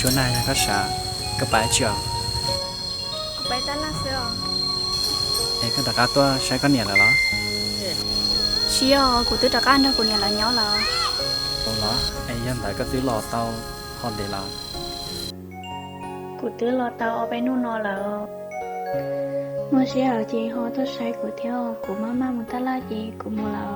chỗ này là khách sạn các bãi trường Cô bé ta là sao? ấy cái đặc toa sai con nhà là đó Chị à, cô tự đặt ăn đâu, cô nhà là nhau là. ồ đó ấy dân tại cái thứ lò tàu hòn để là Cô tự lo tao ở bênนู่นnó là. Mà chị à, chị họ tôi sai cô theo, cô mama muốn ta là gì, cô mua là.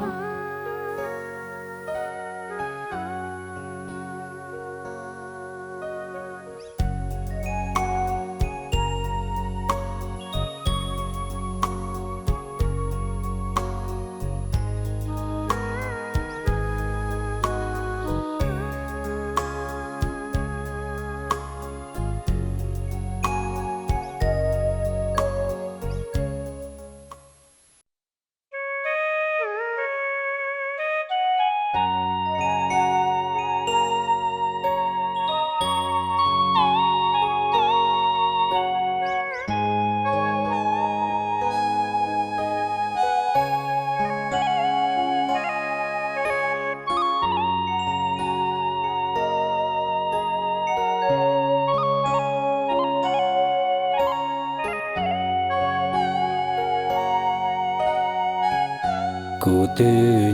cụ tư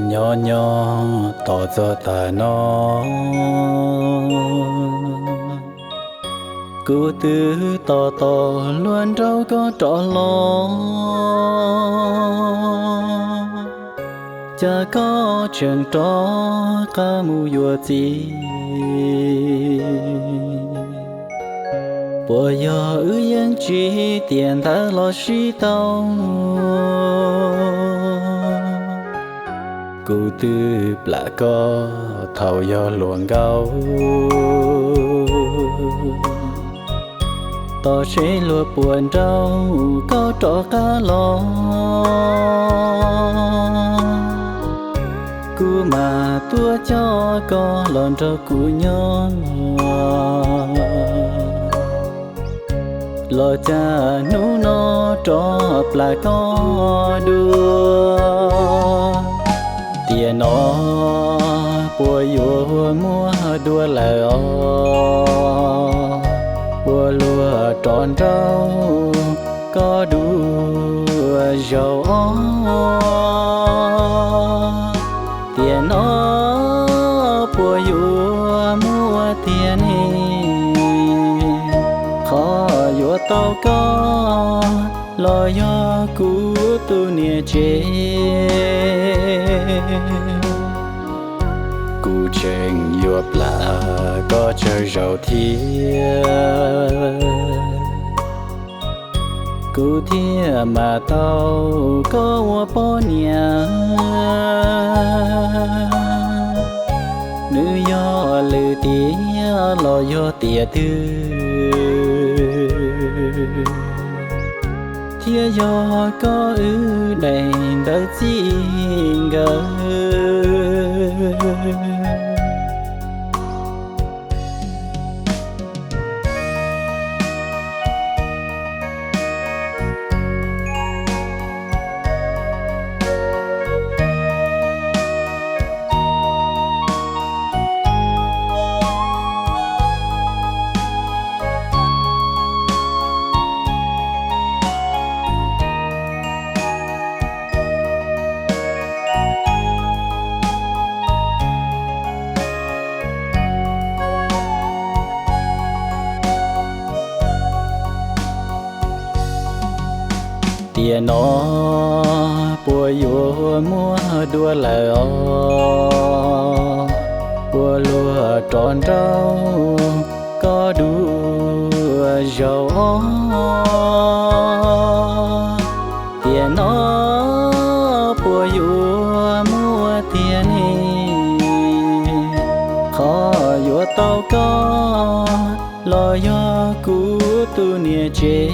nhỏ nhỏ tỏ cho ta nó cụ tư tỏ tỏ luôn đâu có trọ lo chả có trường trọ cả mu vừa gì bỏ giờ ư yên chỉ tiền ta lo suy tao cụ tư lạ có thầu do luồng gấu tỏ chế lúa buồn đau có trọ cá lo cụ mà tua cho có lon cho cụ nhon lo cha nú nó trọ là có đua tiền nó bùa vua mua đua là bùa lúa tròn rau có đua dầu tiền nó bùa vua mua tiền khó vua tao có lo do cú tu nia chế cụ trình yuộc là có chơi giàu thiên cụ thiên mà tao có bao nhà nữ do lư tía lo do tía tư thiên do có ư đầy đỡ chi ngờ tiền nó bùa vua mua đua là bùa lúa tròn rau có đua dầu tiền nó bùa vua mua tiền khó vua tao có lo do cú tu nia chế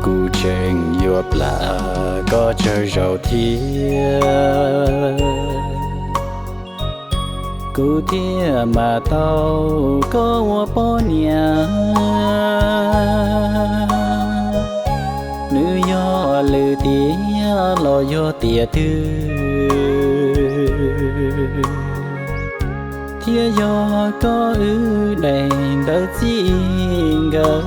cụ trình yuộc là có chơi giàu thiên cụ thiên mà tao có bao nhà nữ do lư tía lo do tía tư thiên gió có ư đầy đỡ chi ngờ